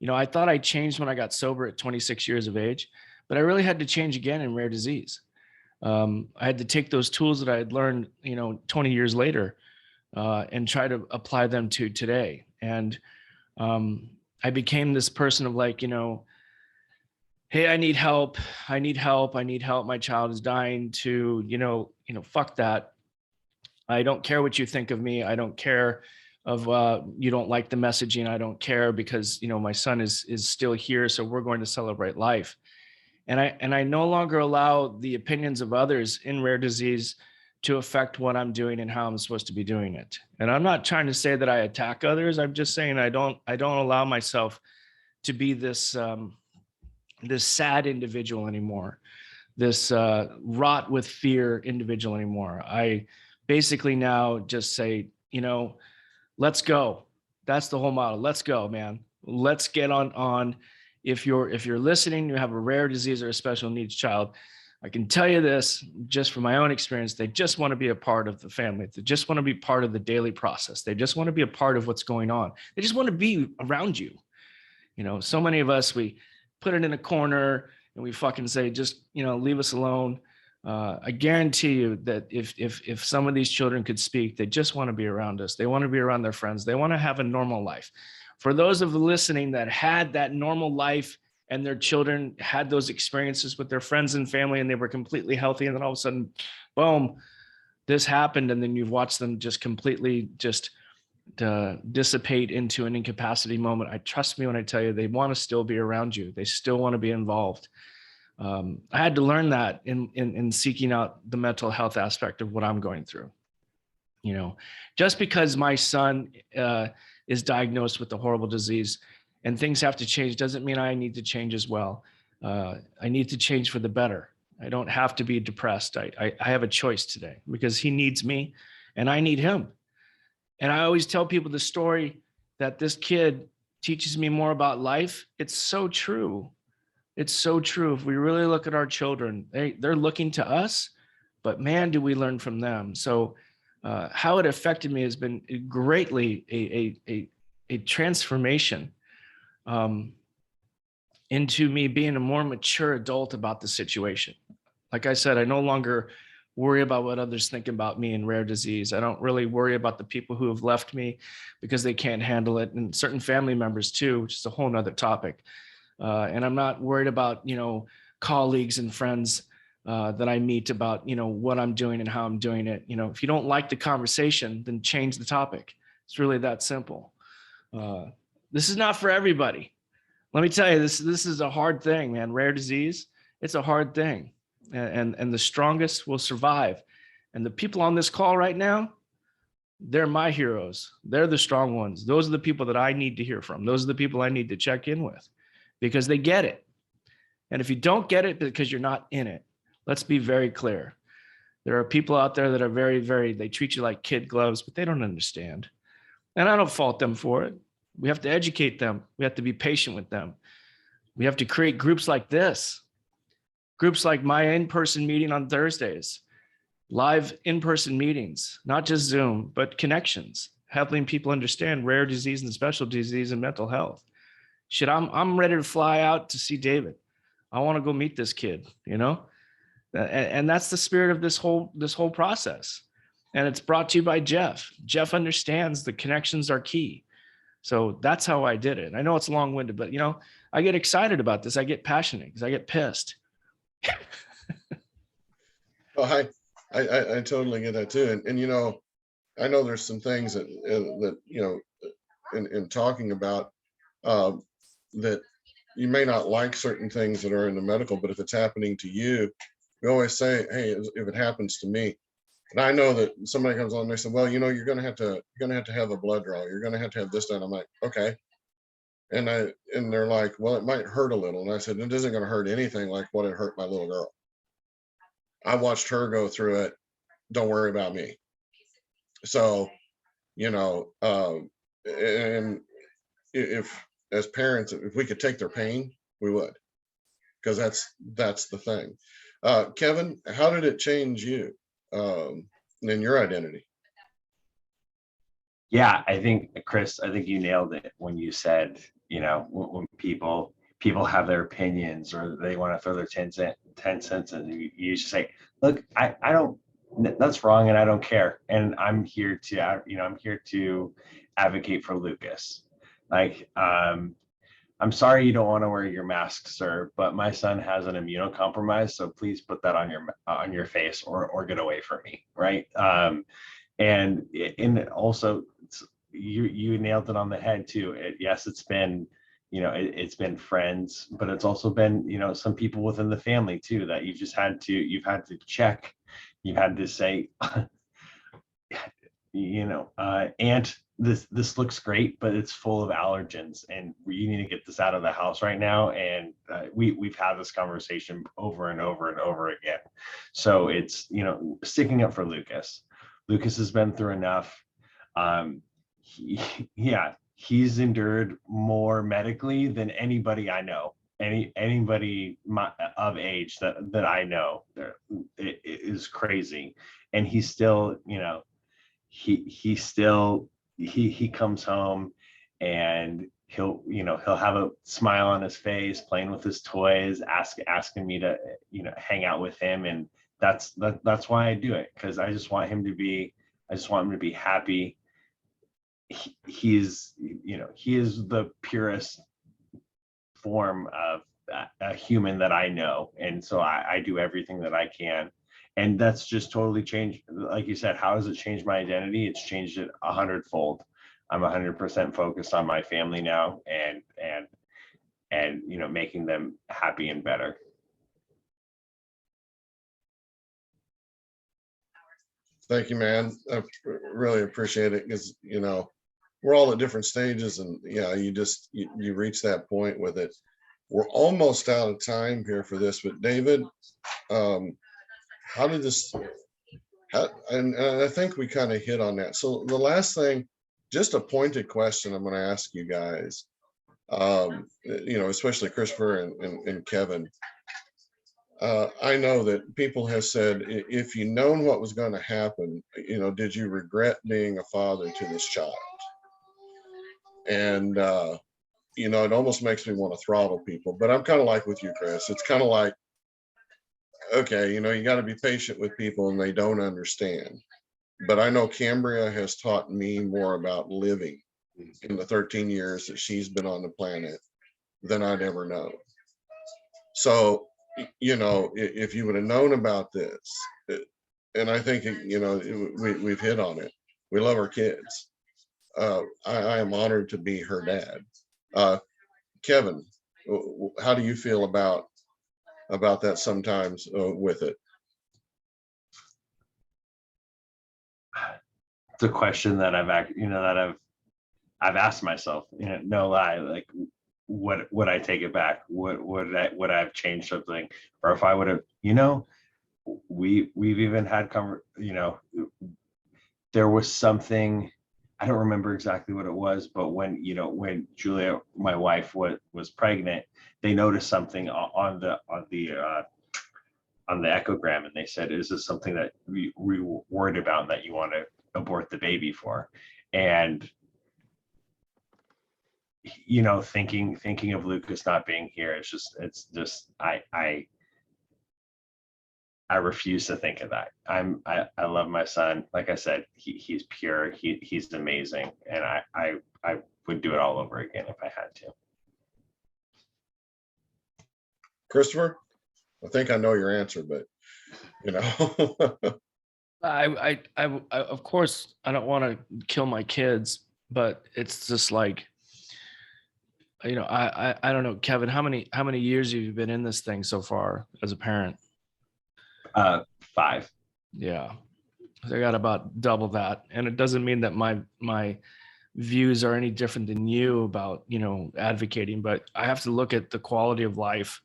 C: I thought I changed when I got sober at 26 years of age, but I really had to change again in rare disease. I had to take those tools that I had learned, 20 years later, and try to apply them to today. And I became this person of like, hey, I need help. I need help. I need help. My child is dying. To, fuck that. I don't care what you think of me. I don't care of you don't like the messaging. I don't care because my son is still here. So we're going to celebrate life. And I no longer allow the opinions of others in rare disease to affect what I'm doing and how I'm supposed to be doing it. And I'm not trying to say that I attack others. I'm just saying I don't allow myself to be this this sad individual anymore, this wrought with fear individual anymore. I basically now just say, let's go. That's the whole model. Let's go, man. Let's get on. If you're listening, you have a rare disease or a special needs child, I can tell you this just from my own experience, they just want to be a part of the family. They just want to be part of the daily process. They just want to be a part of what's going on. They just want to be around you. So many of us, we put it in a corner and we fucking say, just, leave us alone. I guarantee you that if some of these children could speak, they just want to be around us. They want to be around their friends. They want to have a normal life. For those of the listening that had that normal life and their children had those experiences with their friends and family and they were completely healthy, and then all of a sudden, boom, this happened. And then you've watched them just completely just dissipate into an incapacity moment. I trust me when I tell you, they want to still be around you. They still want to be involved. I had to learn that in seeking out the mental health aspect of what I'm going through. Just because my son is diagnosed with a horrible disease and things have to change doesn't mean I need to change as well. I need to change for the better. I don't have to be depressed. I have a choice today because he needs me and I need him. And I always tell people the story that this kid teaches me more about life. It's so true. It's so true. If we really look at our children, they're looking to us, but man, do we learn from them. So how it affected me has been greatly a transformation into me being a more mature adult about the situation. Like I said, I no longer worry about what others think about me in rare disease. I don't really worry about the people who have left me because they can't handle it, and certain family members too, which is a whole nother topic. And I'm not worried about, colleagues and friends that I meet about, what I'm doing and how I'm doing it. If you don't like the conversation, then change the topic. It's really that simple. This is not for everybody. Let me tell you, this is a hard thing, man. Rare disease, it's a hard thing. And the strongest will survive. And the people on this call right now, they're my heroes. They're the strong ones. Those are the people that I need to hear from. Those are the people I need to check in with because they get it. And if you don't get it because you're not in it, let's be very clear. There are people out there that are they treat you like kid gloves, but they don't understand. And I don't fault them for it. We have to educate them. We have to be patient with them. We have to create groups like this. Groups like my in-person meeting on Thursdays, live in-person meetings, not just Zoom, but connections, helping people understand rare disease and special disease and mental health. Shit, I'm ready to fly out to see David. I want to go meet this kid, and that's the spirit of this whole process. And it's brought to you by Jeff. Jeff understands the connections are key. So that's how I did it. I know it's long-winded, but I get excited about this. I get passionate because I get pissed.
A: Oh, I totally get that too. And I know there's some things that in talking about that you may not like certain things that are in the medical, but if it's happening to you, we always say, hey, if it happens to me, and I know that somebody comes on and they say, well, you're going to have to have a blood draw. You're going to have this done. I'm like, okay. And they're like, well, it might hurt a little. And I said, it isn't going to hurt anything like what it hurt my little girl. I watched her go through it. Don't worry about me. So, and if as parents, if we could take their pain, we would, because that's the thing. Kevin, how did it change you in your identity?
D: Yeah, I think, Chris, I think you nailed it when you said, when people have their opinions or they want to throw their 10 cents and you just say, look, I don't, that's wrong and I don't care. And I'm here to, I'm here to advocate for Lucas. Like, I'm sorry you don't want to wear your mask, sir, but my son has an immunocompromise, so please put that on your face or get away from me, right? And also, you nailed it on the head too. Yes, it's been, it's been friends, but it's also been, some people within the family too that you've had to check. You've had to say, Aunt, this looks great, but it's full of allergens, and you need to get this out of the house right now. And we've had this conversation over and over and over again. So it's sticking up for Lucas. Lucas has been through enough. He's endured more medically than anybody I know. Anybody of age that I know. It is crazy, and he's still, he comes home and he'll have a smile on his face, playing with his toys, asking me to hang out with him, and that's why I do it, because I just want him to be happy. He is the purest form of a human that I know, and so I do everything that I can. And that's just totally changed. Like you said, how has it changed my identity? It's changed it 100-fold. I'm 100% focused on my family now, and making them happy and better.
A: Thank you, man. I really appreciate it, because we're all at different stages, and you reach that point with it. We're almost out of time here for this, but David, how did this, and I think we kind of hit on that. So the last thing, just a pointed question I'm going to ask you guys, especially Christopher and Kevin. I know that people have said, if you known what was going to happen, did you regret being a father to this child? And, it almost makes me want to throttle people, but I'm kind of like with you, Chris. It's kind of like, okay, you got to be patient with people and they don't understand. But I know Cambria has taught me more about living in the 13 years that she's been on the planet than I'd ever known. So, if you would have known about this, and I think, we've hit on it. We love our kids. I am honored to be her dad. Kevin, how do you feel about that sometimes with it?
D: It's a question that I've asked myself, no lie, like, would I take it back? Would I have changed something? Or if I would have, we've even had there was something, I don't remember exactly what it was, but when Julia, my wife, was pregnant, they noticed something on the echogram, and they said, is this something that we were worried about and that you want to abort the baby for? And thinking of Lucas not being here, it's just I refuse to think of that. I love my son. Like I said, he's pure, he's amazing, and I would do it all over again if I had to.
A: Christopher, I think I know your answer, but
C: I of course I don't want to kill my kids, but it's just like, I don't know, Kevin, how many years have you been in this thing so far as a parent?
D: 5.
C: Yeah. So I got about double that. And it doesn't mean that my views are any different than you about, advocating, but I have to look at the quality of life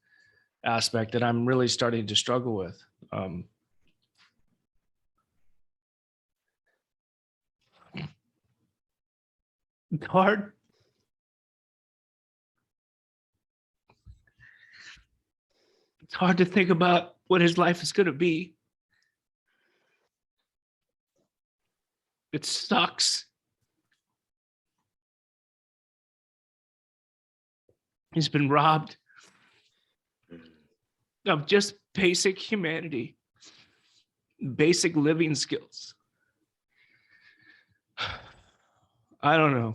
C: aspect that I'm really starting to struggle with. It's hard. It's hard to think about what his life is going to be. It sucks. He's been robbed of just basic humanity, basic living skills. I don't know.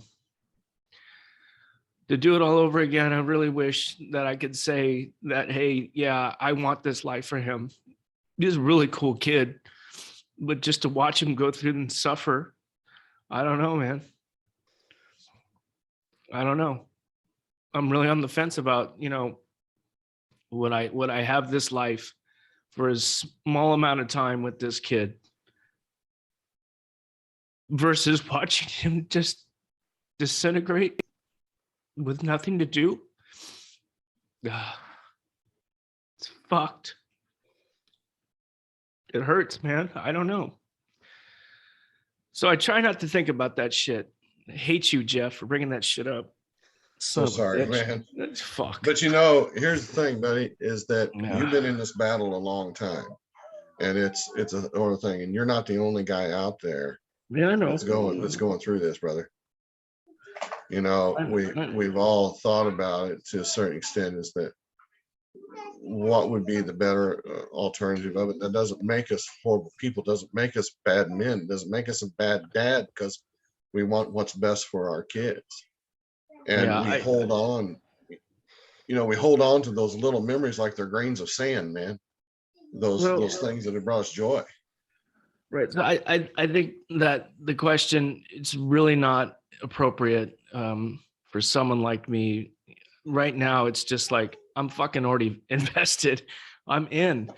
C: To do it all over again, I really wish that I could say that, hey, yeah, I want this life for him. He's a really cool kid, but just to watch him go through and suffer, I don't know, man. I don't know. I'm really on the fence about, would I have this life for a small amount of time with this kid versus watching him just disintegrate with nothing to do? It's fucked. It hurts, man. I don't know. So I try not to think about that shit. I hate you, Jeff, for bringing that shit up.
A: So sorry, man.
C: Fuck.
A: But here's the thing, buddy, is that
C: Yeah.
A: you've been in this battle a long time, and it's a other thing, and you're not the only guy out there
C: Yeah, I know.
A: that's going through this, brother. We've all thought about it to a certain extent, is that what would be the better alternative of it. That doesn't make us horrible people, doesn't make us bad men, doesn't make us a bad dad, because we want what's best for our kids. And
C: Yeah,
A: we hold on, we hold on to those little memories like they're grains of sand, man. Those things that have brought us joy.
C: Right. So I think that the question, it's really not appropriate for someone like me right now. It's just like, I'm fucking already invested. I'm in.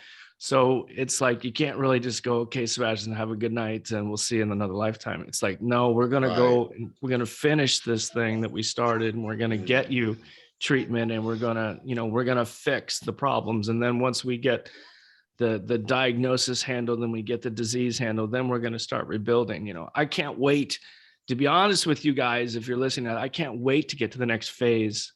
C: So it's like, you can't really just go, okay, Sebastian, have a good night and we'll see you in another lifetime. It's like, no, we're going to go, and we're going to finish this thing that we started, and we're going to get you treatment, and we're going to fix the problems. And then once we get the diagnosis handled, and we get the disease handled, then we're going to start rebuilding. I can't wait, to be honest with you guys, if you're listening, I can't wait to get to the next phase.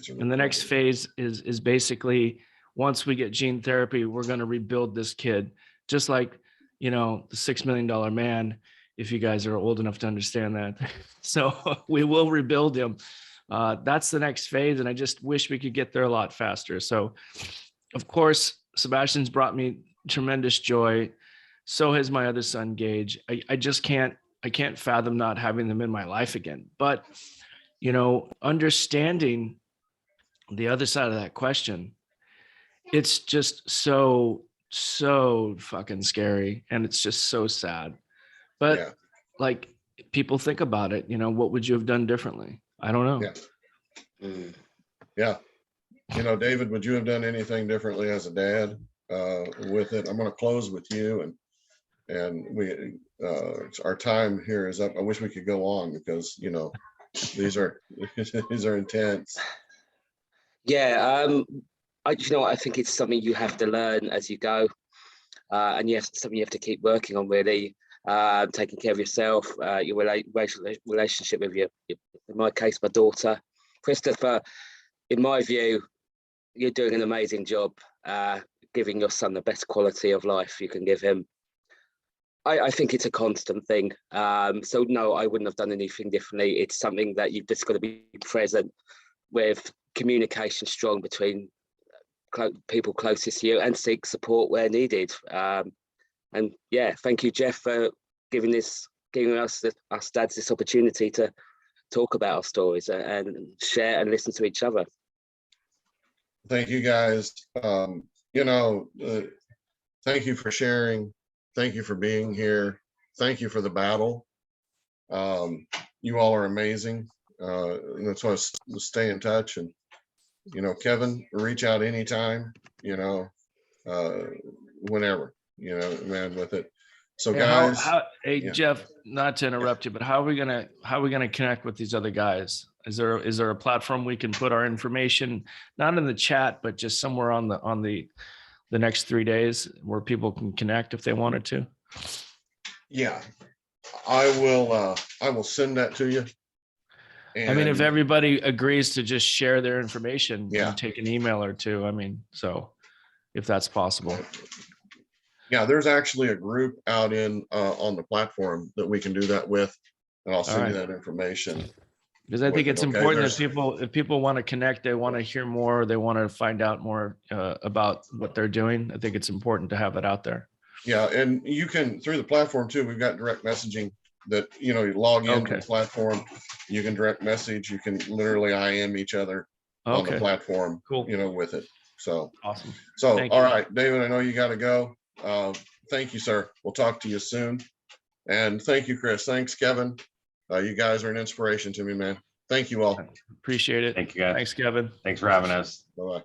C: And the next phase is basically, once we get gene therapy, we're going to rebuild this kid, just like, the $6 million man, if you guys are old enough to understand that. So we will rebuild him. That's the next phase. And I just wish we could get there a lot faster. So of course, Sebastian's brought me tremendous joy. So has my other son, Gage. I just can't fathom not having them in my life again. But, understanding the other side of that question, it's just so fucking scary, and it's just so sad. But like, people think about it, what would you have done differently? I don't know.
A: Yeah. David, would you have done anything differently as a dad with it? I'm going to close with you, and we our time here is up. I wish we could go on, because these are intense.
B: Yeah, I think it's something you have to learn as you go, and yes, something you have to keep working on, really. Taking care of yourself, your relationship with your, in my case, my daughter, Christopher. In my view, you're doing an amazing job, giving your son the best quality of life you can give him. I think it's a constant thing. So no, I wouldn't have done anything differently. It's something that you've just got to be present with, communication strong between people closest to you, and seek support where needed. And yeah, thank you, Jeff, for giving us dads this opportunity to talk about our stories and share and listen to each other.
A: Thank you, guys. Thank you for sharing. Thank you for being here. Thank you for the battle. You all are amazing. That's why let's stay in touch. And, Kevin, reach out anytime, whenever, man, with it. So
C: Hey,
A: guys,
C: hey,
A: yeah.
C: Jeff, not to interrupt you, but how are we gonna connect with these other guys? Is there a platform we can put our information, not in the chat, but just somewhere on the next 3 days where people can connect if they wanted to?
A: Yeah, I will send that to you.
C: I mean, if
A: And
C: everybody agrees to just share their information
A: Yeah.
C: and take an email or two, I mean, so if that's possible.
A: yeah, there's actually a group out on the platform that we can do that with, and I'll send you that information.
C: Because I think
A: with it,
C: it's
A: okay?
C: important that
A: There's-
C: if people want to connect, they want to hear more, they want to find out more about what they're doing. I think it's important to have it out there.
A: Yeah, and you can, through the platform too, we've got direct messaging that, you log into
C: Okay.
A: the platform, you can direct message, you can literally IM each other on the
C: Okay,
A: platform,
C: cool.
A: with it. So,
C: Awesome.
A: all
C: Thank you.
A: right, David, I know you got to go. Thank you, sir. We'll talk to you soon. And thank you, Chris. Thanks, Kevin. You guys are an inspiration to me, man. Thank you all.
C: Appreciate it.
D: Thank you, guys.
C: Thanks, Kevin.
D: Thanks for having us.
A: Bye-bye.